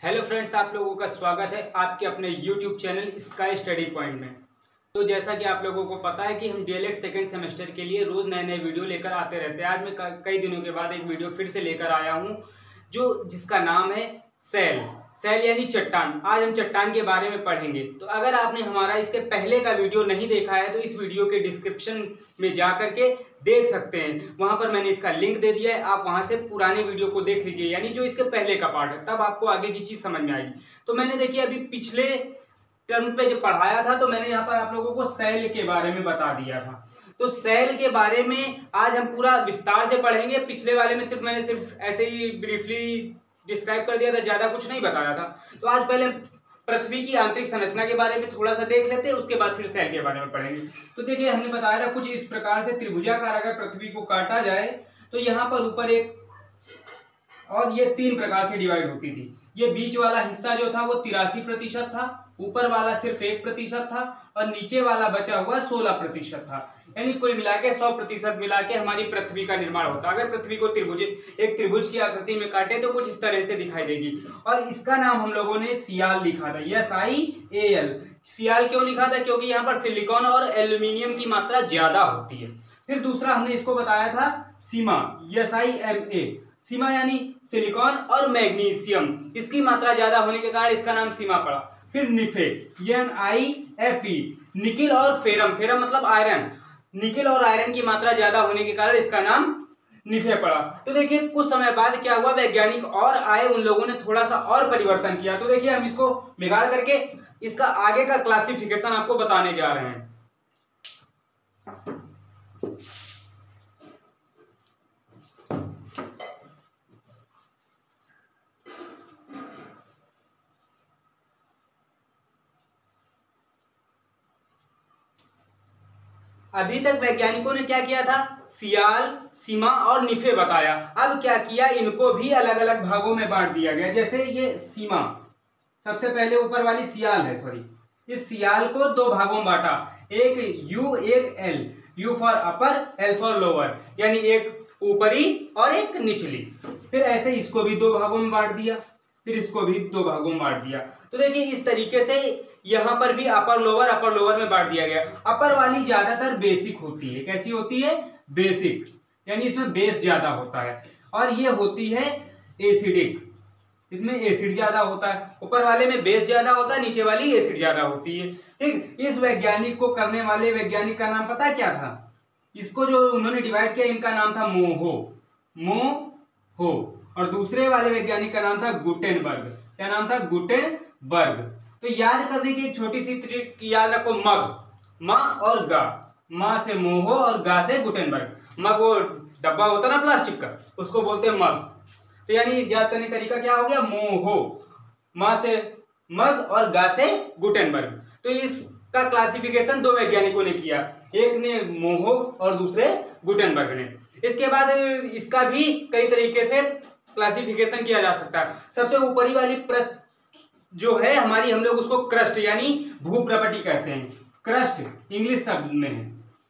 Hello friends, आप लोगों का स्वागत है आपके अपने YouTube channel sky study point में। तो जैसा कि आप लोगों को पता है कि हम डीएलएड सेकंड सेमेस्टर के लिए रोज़ नए नए वीडियो लेकर आते रहते हैं। आज मैं कई दिनों के बाद एक वीडियो फिर से लेकर आया हूं जिसका नाम है सेल। सेल यानी चट्टान। आज हम चट्टान के बारे में पढ़ेंगे। तो अगर आपने हमारा इसके पहले का वीडियो नहीं देखा है तो इस वीडियो के डिस्क्रिप्शन में जा करके देख सकते हैं। वहां पर मैंने इसका लिंक दे दिया है, आप वहां से पुराने वीडियो को देख लीजिए, यानी जो इसके पहले का पार्ट है, तब आपको आगे की चीज समझ में आएगी। तो मैंने देखिए अभी पिछले टर्म पे जब पढ़ाया था तो मैंने यहाँ पर आप लोगों को सेल के बारे में बता दिया था। तो सेल के बारे में आज हम पूरा विस्तार से पढ़ेंगे। पिछले वाले में मैंने सिर्फ ऐसे ही ब्रीफली डिस्क्राइब कर दिया था, ज्यादा कुछ नहीं बताया था। तो आज पहले पृथ्वी की आंतरिक संरचना के बारे में थोड़ा सा देख लेते हैं, उसके बाद फिर सेल के बारे में पढ़ेंगे। तो देखिए हमने बताया था कुछ इस प्रकार से त्रिभुजाकार अगर पृथ्वी को काटा जाए तो यहाँ पर ऊपर एक और ये 3 प्रकार से डिवाइड होती थी। ये बीच वाला हिस्सा जो था वो 83% था, ऊपर वाला सिर्फ 1% था और नीचे वाला बचा हुआ 16% था। यानी कुल मिला के 100% मिला के हमारी पृथ्वी का निर्माण होता। अगर पृथ्वी को एक त्रिभुज की आकृति में काटे तो कुछ इस तरह से दिखाई देगी। और इसका नाम हम लोगों ने सियाल लिखा था, SIAL। सियाल क्यों लिखा था? क्योंकि यहाँ पर सिलिकॉन और एल्यूमिनियम की मात्रा ज्यादा होती है। फिर दूसरा हमने इसको बताया था सीमा, SIMA। सीमा यानी सिलिकॉन और मैग्नीशियम, इसकी मात्रा ज्यादा होने के कारण इसका नाम सीमा पड़ा। फिर निफे, NIFE, निकिल और फेरम। फेरम मतलब आयरन। निकिल और आयरन की मात्रा ज्यादा होने के कारण इसका नाम निफे पड़ा। तो देखिए कुछ समय बाद क्या हुआ, वैज्ञानिक और आए, उन लोगों ने थोड़ा सा और परिवर्तन किया। तो देखिए हम इसको बिगाड़ करके इसका आगे का क्लासिफिकेशन आपको बताने जा रहे हैं। अभी तक वैज्ञानिकों ने क्या किया था? सियाल, सीमा और निफे बताया। अब क्या किया, इनको भी अलग अलग भागों में बांट दिया गया। जैसे ये सीमा, सबसे पहले ऊपर वाली सियाल है, सॉरी, इस सियाल को 2 भागों में बांटा, एक U एक L। U for upper, L for lower, यानी एक ऊपरी और एक निचली। फिर ऐसे इसको भी 2 भागों में बांट दिया, फिर इसको भी 2 भागों में बांट दिया। तो देखिए इस तरीके से यहां पर भी अपर लोअर में बांट दिया गया। अपर वाली ज्यादातर बेसिक होती है। कैसी होती है? बेसिक, यानी इसमें बेस ज्यादा होता है। और ये होती है एसिडिक, इसमें एसिड ज्यादा होता है। ऊपर वाले में बेस ज्यादा होता है, नीचे वाली एसिड ज्यादा होती है। ठीक, इस वैज्ञानिक को करने वाले वैज्ञानिक का नाम पता है क्या था? इसको जो उन्होंने डिवाइड किया, इनका नाम था मोहो। और दूसरे वाले वैज्ञानिक का नाम था गुटेनबर्ग। क्या नाम था? गुटेनबर्ग। तो याद करने की एक छोटी सी ट्रिक याद रखो, मग, मा और गा। मा से मोहो और गा से गुटेनबर्ग। मग वो डब्बा होता ना प्लास्टिक का, उसको बोलते हैं मग। तो यानी याद करने का तरीका क्या हो गया? मोहो, मा से मग और गा से गुटेनबर्ग। तो इसका क्लासिफिकेशन 2 वैज्ञानिकों ने किया, एक ने मोहो और दूसरे गुटेनबर्ग ने। इसके बाद इसका भी कई तरीके से क्लासिफिकेशन किया जा सकता है। सबसे ऊपरी वाली पृष्ठ जो है हमारी, हम लोग उसको क्रस्ट यानी भूप्रपटी कहते हैं। क्रस्ट इंग्लिश शब्द में है,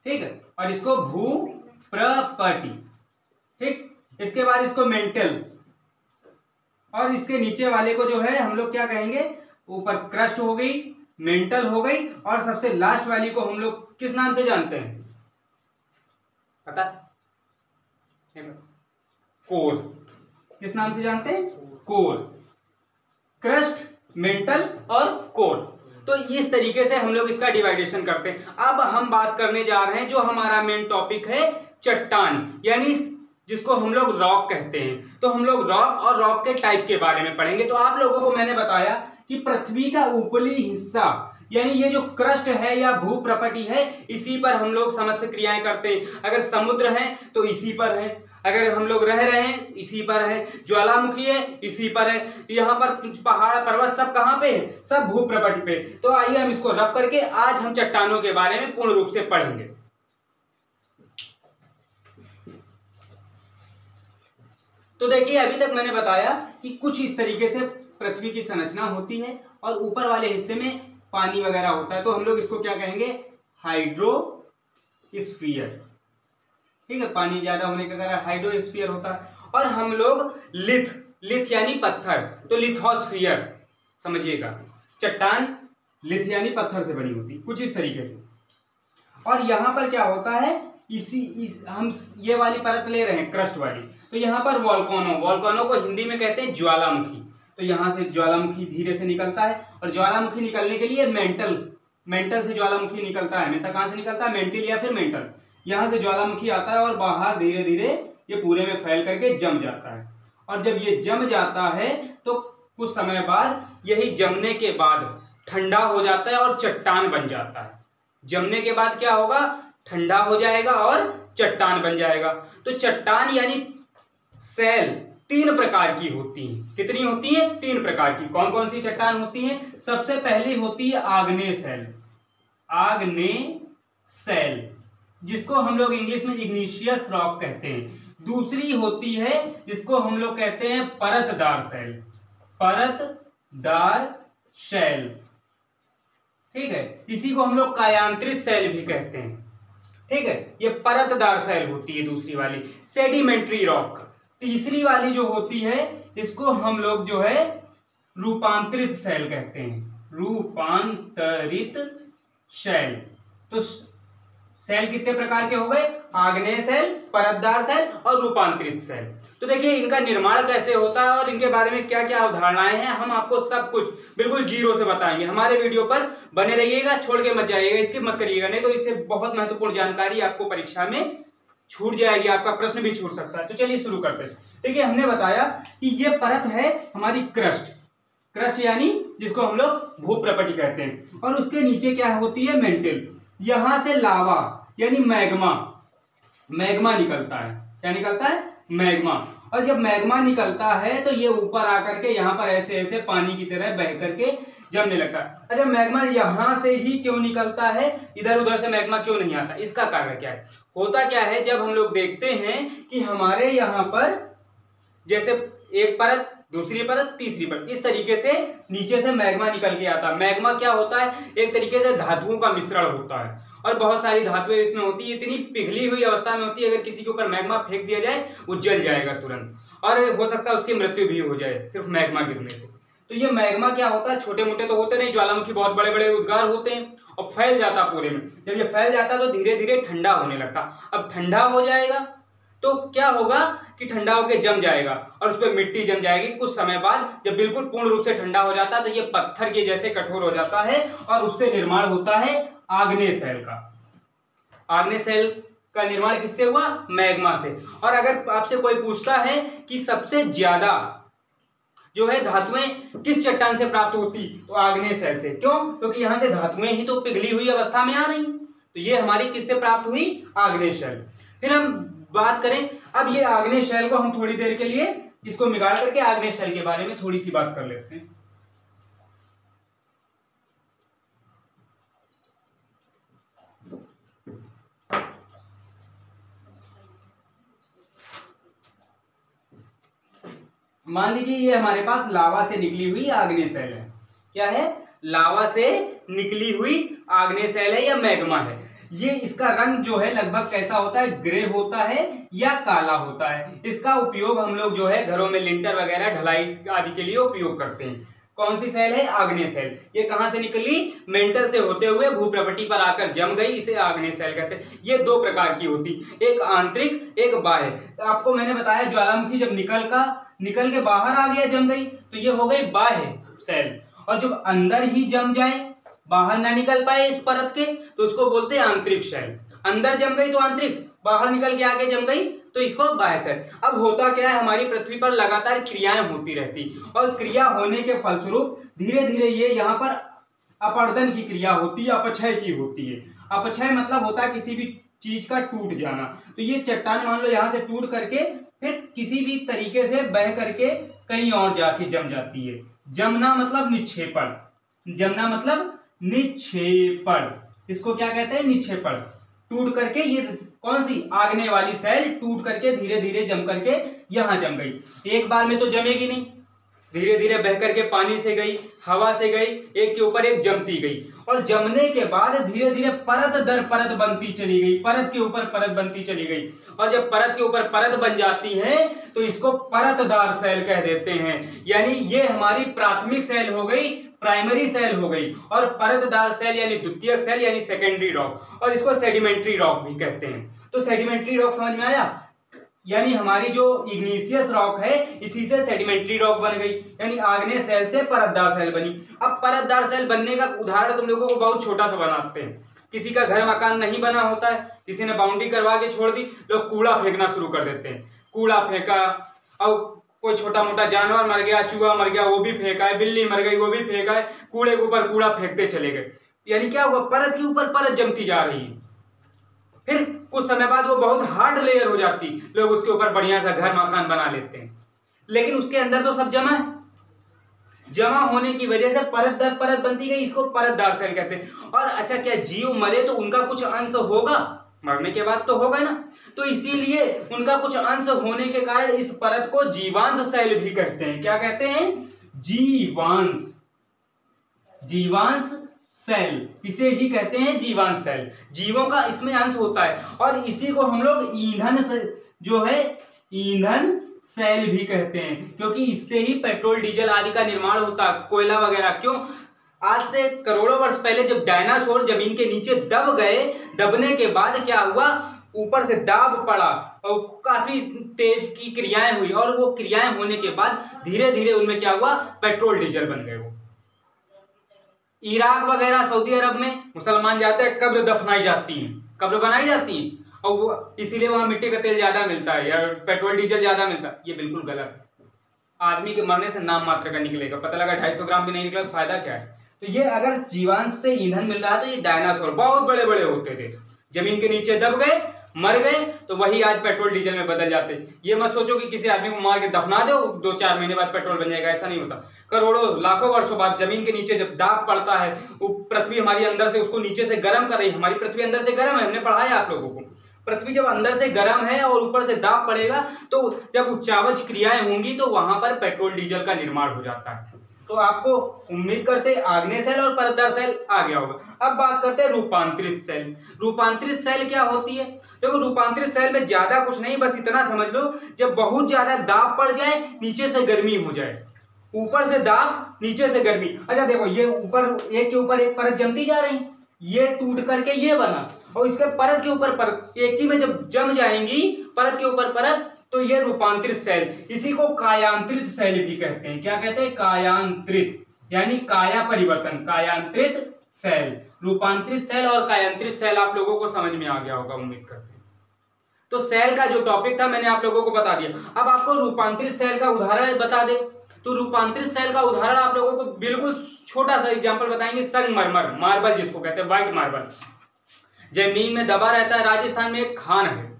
ठीक है, और इसको भूप्रपटी। ठीक, इसके बाद इसको मेंटल, और इसके नीचे वाले को जो है हम लोग क्या कहेंगे? ऊपर क्रस्ट हो गई, मेंटल हो गई, और सबसे लास्ट वाली को हम लोग किस नाम से जानते हैं पता? कोर। किस नाम से जानते हैं? कोर। क्रस्ट, मेंटल और कोर। तो इस तरीके से हम लोग इसका डिवाइडेशन करते हैं। अब हम बात करने जा रहे हैं जो हमारा मेन टॉपिक है, चट्टान, यानी जिसको हम लोग रॉक कहते हैं। तो हम लोग रॉक और रॉक के टाइप के बारे में पढ़ेंगे। तो आप लोगों को मैंने बताया कि पृथ्वी का ऊपरी हिस्सा, यानी ये जो क्रस्ट है या भूप्रपटी है, इसी पर हम लोग समस्त क्रियाएं करते हैं। अगर समुद्र है तो इसी पर है, अगर हम लोग रह रहे हैं इसी पर है, ज्वालामुखी है इसी पर है, यहाँ पर पहाड़ पर्वत सब कहाँ पे है? सब भूप्रपटी पे। तो आइए हम इसको रफ करके आज हम चट्टानों के बारे में पूर्ण रूप से पढ़ेंगे। तो देखिए अभी तक मैंने बताया कि कुछ इस तरीके से पृथ्वी की संरचना होती है और ऊपर वाले हिस्से में पानी वगैरह होता है। तो हम लोग इसको क्या कहेंगे? हाइड्रोस्फीयर। ठीक है, पानी ज्यादा होने के कारण हाइड्रोस्फीयर होता है। और हम लोग लिथ यानी पत्थर, तो लिथोस्फियर समझिएगा, चट्टान लिथ यानी पत्थर से बनी होती, कुछ इस तरीके से। और यहाँ पर क्या होता है, हम ये वाली परत ले रहे हैं क्रस्ट वाली, तो यहाँ पर वॉल्केनो को हिंदी में कहते हैं ज्वालामुखी। तो यहाँ से ज्वालामुखी धीरे से निकलता है, और ज्वालामुखी निकलने के लिए मेंटल से ज्वालामुखी निकलता है। हमेशा कहाँ से निकलता है, मेंटल या फिर मेंटल। यहाँ से ज्वालामुखी आता है और बाहर धीरे धीरे ये पूरे में फैल करके जम जाता है। और जब ये जम जाता है तो कुछ समय बाद, यही जमने के बाद ठंडा हो जाता है और चट्टान बन जाता है। जमने के बाद क्या होगा, ठंडा हो जाएगा और चट्टान बन जाएगा। तो चट्टान यानी सेल 3 प्रकार की होती हैं। कितनी होती हैं, 3 प्रकार की। कौन कौन सी चट्टान होती हैं? सबसे पहली होती है आग्नेय सेल, आग्नेय सेल, जिसको हम लोग इंग्लिश में इग्निशियस रॉक कहते हैं। दूसरी होती है जिसको हम लोग कहते हैं परतदार सेल, परतदार सेल, ठीक है। इसी को हम लोग कायांतरित सेल भी कहते हैं, ठीक है। ये परतदार सेल होती है दूसरी वाली। सेडिमेंट्री रॉक तीसरी वाली जो होती है, इसको हम लोग जो है रूपांतरित सेल कहते हैं, रूपांतरित सेल। तो सेल कितने प्रकार के हो गए, आग्नेय सेल, परतदार सेल और रूपांतरित सेल। तो देखिए इनका निर्माण कैसे होता है और इनके बारे में क्या क्या अवधारणाएं हैं, हम आपको सब कुछ बिल्कुल जीरो से बताएंगे। हमारे वीडियो पर बने रहिएगा, छोड़ के मत जाइएगा, स्किप मत करिएगा, नहीं तो इससे बहुत महत्वपूर्ण जानकारी आपको परीक्षा में छूट जाएगी, आपका प्रश्न भी छूट सकता है। तो चलिए शुरू करते हैं। देखिए हमने बताया कि ये परत है हमारी क्रस्ट यानी जिसको हम लोग भूप्रपटि कहते हैं, और उसके नीचे क्या होती है, मेंटल। यहां से लावा यानी मैग्मा निकलता है। क्या निकलता है, मैग्मा। और जब मैग्मा निकलता है तो ये ऊपर आकर के यहाँ पर ऐसे ऐसे पानी की तरह बह करके जमने लगता है। अच्छा, मैग्मा यहाँ से ही क्यों निकलता है, इधर उधर से मैग्मा क्यों नहीं आता, इसका कारण क्या है? होता क्या है, जब हम लोग देखते हैं कि हमारे यहाँ पर जैसे एक परत, दूसरी परत, तीसरी परत, इस तरीके से नीचे से मैग्मा निकल के आता है। मैग्मा क्या होता है, एक तरीके से धातुओं का मिश्रण होता है, और बहुत सारी धातुएं इसमें होती है, इतनी पिघली हुई अवस्था में होती है, अगर किसी के ऊपर मैग्मा फेंक दिया जाए वो जल जाएगा तुरंत, और हो सकता है उसकी मृत्यु भी हो जाए सिर्फ मैग्मा गिरने से। तो ये मैग्मा क्या होता है, छोटे मोटे तो होते नहीं, ज्वालामुखी बहुत बड़े बड़े उद्गार होते हैं, और फैल जाता पूरे में। जब ये फैल जाता तो धीरे धीरे ठंडा होने लगता। अब ठंडा हो जाएगा तो क्या होगा कि ठंडा होकर जम जाएगा और उस पर मिट्टी जम जाएगी। कुछ समय बाद जब बिल्कुल पूर्ण रूप से ठंडा हो जाता है तो ये पत्थर के जैसे कठोर हो जाता है, और उससे निर्माण होता है आग्नेय सेल का। आग्नेय सेल का निर्माण किससे हुआ, मैग्मा से। और अगर आपसे कोई पूछता है कि सबसे ज्यादा जो है धातुएं किस चट्टान से प्राप्त होती, तो आग्नेय सेल से। क्यों, क्योंकि यहां से धातुएं ही तो पिघली हुई अवस्था में आ रही, तो ये हमारी किससे प्राप्त हुई, आग्नेय सेल। फिर हम बात करें, अब ये आग्नेय सेल को हम थोड़ी देर के लिए इसको निकाल करके आग्नेय सेल के बारे में थोड़ी सी बात कर लेते हैं। मान लीजिए ये हमारे पास लावा से निकली हुई आग्नेय सेल है। क्या है, लावा से निकली हुई आग्नेय सेल है या मैग्मा है। ये इसका रंग जो है लगभग कैसा होता है, ग्रे होता है या काला होता है। इसका उपयोग हम लोग जो है घरों में लिंटर वगैरह ढलाई आदि के लिए उपयोग करते हैं। कौन सी सेल है, आग्नेय सेल। ये कहां से निकली, मेंटल से होते हुए भूप्रपटि पर आकर जम गई, इसे आग्नेय सेल कहते हैं। ये 2 प्रकार की होती, एक आंतरिक एक बाह्य। तो आपको मैंने बताया ज्वालामुखी जब निकल के बाहर आ गया, जम गई, तो ये हो गई बाह्य सेल। और जब अंदर ही जम जाए, बाहर ना निकल पाए इस परत के, तो उसको बोलते हैं आंतरिक सेल। अंदर जम गई तो आंतरिक, बाहर निकल के आगे जम गई तो इसको बाह्य सेल। अब होता क्या है, हमारी पृथ्वी पर लगातार क्रियाएं होती रहती, और क्रिया होने के फलस्वरूप धीरे धीरे ये यहाँ पर अपर्दन की क्रिया होती है, अपक्षय की होती है। अपक्षय मतलब होता है किसी भी चीज का टूट जाना। तो ये चट्टान मान लो यहाँ से टूट करके फिर किसी भी तरीके से बह करके कहीं और जाके जम जाती है। जमना मतलब निक्षेपण, जमना मतलब निक्षेपण, इसको क्या कहते हैं, निक्षेपण। टूट करके ये कौन सी, आग्नेय वाली सेल टूट करके धीरे धीरे जम करके यहां जम गई। एक बार में तो जमेगी नहीं, धीरे धीरे बह करके पानी से गई, हवा से गई, एक के ऊपर एक जमती गई, और जमने के बाद धीरे धीरे परत दर परत बनती चली गई, परत के ऊपर परत बनती चली गई। और जब परत के ऊपर परत बन जाती है तो इसको परतदार सेल कह देते हैं। यानी ये हमारी प्राथमिक सेल हो गई, प्राइमरी सेल हो गई, और परतदार सेल यानी द्वितीयक सेल यानी सेकेंडरी रॉक, और इसको सेडिमेंट्री रॉक भी कहते हैं। तो सेडिमेंट्री रॉक समझ में आया? यानी हमारी जो इग्नीशियस रॉक है इसी से सेडिमेंट्री रॉक बन गई, यानी आग्नेय सेल से परतदार सेल बनी। अब परतदार सेल बनने का उदाहरण तुम लोगों को बहुत छोटा सा बनाते हैं। किसी का घर मकान नहीं बना होता है, किसी ने बाउंड्री करवा के छोड़ दी, लोग कूड़ा फेंकना शुरू कर देते हैं। कूड़ा फेंका, और कोई छोटा मोटा जानवर मर गया, चूहा मर गया वो भी फेंका है, बिल्ली मर गई वो भी फेंका है, कूड़े के ऊपर कूड़ा फेंकते चले गए। यानी क्या हुआ, परत के ऊपर परत जमती जा रही है। फिर कुछ समय बाद वो बहुत हार्ड लेयर हो जाती, लोग उसके ऊपर बढ़िया सा घर मकान बना लेते हैं, लेकिन उसके अंदर तो सब जमा है। जमा होने की वजह से परत दर परत बनती गई, इसको परतदार सेल कहते हैं। और अच्छा, क्या जीव मरे तो उनका कुछ अंश होगा? मरने के बाद तो होगा ना, तो इसीलिए उनका कुछ अंश होने के कारण इस परत को जीवांश सेल भी कहते हैं। क्या कहते हैं? जीवांश, जीवांश सेल, इसे ही कहते हैं जीवांश सेल। जीवों का इसमें अंश होता है, और इसी को हम लोग ईंधन से जो है ईंधन सेल भी कहते हैं, क्योंकि इससे ही पेट्रोल डीजल आदि का निर्माण होता है, कोयला वगैरह। क्यों? आज से करोड़ों वर्ष पहले जब डायनासोर जमीन के नीचे दब गए, दबने के बाद क्या हुआ, ऊपर से दाब पड़ा और काफी तेज की क्रियाएं हुई, और वो क्रियाएं होने के बाद धीरे धीरे उनमें क्या हुआ, पेट्रोल डीजल बन गए। वो इराक वगैरह सऊदी अरब में मुसलमान जाते हैं, कब्र दफनाई जाती है, कब्र बनाई जाती है, और वो इसीलिए वहां मिट्टी का तेल ज्यादा मिलता है या पेट्रोल डीजल ज्यादा मिलता है। ये बिल्कुल गलत है। आदमी के मरने से नाम मात्र का निकलेगा, पता लगा 250 ग्राम भी नहीं निकला तो फायदा क्या है? तो ये अगर जीवांश से ईंधन मिल रहा है तो ये डायनासोर बहुत बड़े बड़े होते थे, जमीन के नीचे दब गए, मर गए, तो वही आज पेट्रोल डीजल में बदल जाते। ये मत सोचो कि किसी आदमी को मार के दफना दो 2-4 महीने बाद पेट्रोल बन जाएगा, ऐसा नहीं होता। करोड़ों लाखों वर्षों बाद जमीन के नीचे जब दाब पड़ता है, वो पृथ्वी हमारी अंदर से उसको नीचे से गर्म कर रही है। हमारी पृथ्वी अंदर से गर्म है, हमने पढ़ाया आप लोगों को। पृथ्वी जब अंदर से गर्म है और ऊपर से दाब पड़ेगा, तो जब उच्चावच क्रियाएं होंगी तो वहां पर पेट्रोल डीजल का निर्माण हो जाता है। तो आपको उम्मीद करते आग्नेय सेल और परतदार सेल आ गया होगा। अब बात करते हैं रूपांतरित सेल। रूपांतरित सेल क्या होती है? देखो, रूपांतरित सेल में ज्यादा कुछ नहीं, बस इतना समझ लो, जब बहुत ज्यादा दाब पड़ जाए, नीचे से गर्मी हो जाए, ऊपर से दाब नीचे से गर्मी। अच्छा देखो, ये ऊपर एक के ऊपर एक परत जमती जा रही, ये टूट करके ये बना, और इसके परत के ऊपर परत एक ही में जब जम जाएंगी, परत के ऊपर परत, तो ये रूपांतरित सेल, इसी को कायांतरित सेल भी कहते हैं। क्या कहते हैं? कायांतरित, यानी काया परिवर्तन, कायांतरित सेल। रूपांतरित सेल और कायांतरित सेल आप लोगों को समझ में आ गया होगा, उम्मीद करते हैं। तो सेल का जो टॉपिक था मैंने आप लोगों को बता दिया। अब आपको रूपांतरित सेल का उदाहरण बता दे, तो रूपांतरित सेल का उदाहरण आप लोगों को बिल्कुल छोटा सा एग्जांपल बताएंगे। संगमरमर, मार्बल जिसको कहते हैं, व्हाइट मार्बल, जमीन में दबा रहता है। राजस्थान में एक खान है,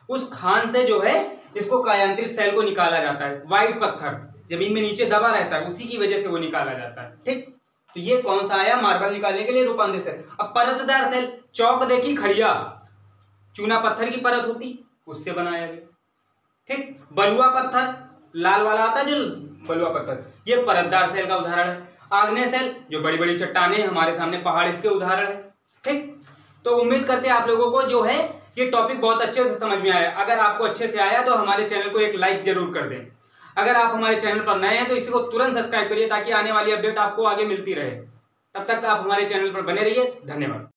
उस खान से जो है इसको कायांतरित सेल को निकाला जाता है। व्हाइट पत्थर जमीन में नीचे दबा रहता है, उसी की वजह से वो निकाला जाता है। ठीक, तो ये कौन सा आया? मार्बल निकालने के लिए रूपांतरित सेल। अब परतदार सेल, चौक देखी, खड़िया, चूना पत्थर की परत होती, उससे बनाया गया। ठीक, बलुआ पत्थर लाल वाला आता है जो बलुआ पत्थर, ये परतदार सेल का उदाहरण है। आग्नेय सेल, जो बड़ी बड़ी चट्टानें हमारे सामने पहाड़, इसके उदाहरण है। ठीक, तो उम्मीद करते हैं आप लोगों को जो है ये टॉपिक बहुत अच्छे से समझ में आया। अगर आपको अच्छे से आया तो हमारे चैनल को एक लाइक जरूर कर दें। अगर आप हमारे चैनल पर नए हैं तो इसी को तुरंत सब्सक्राइब करिए, ताकि आने वाली अपडेट आपको आगे मिलती रहे। तब तक आप हमारे चैनल पर बने रहिए। धन्यवाद।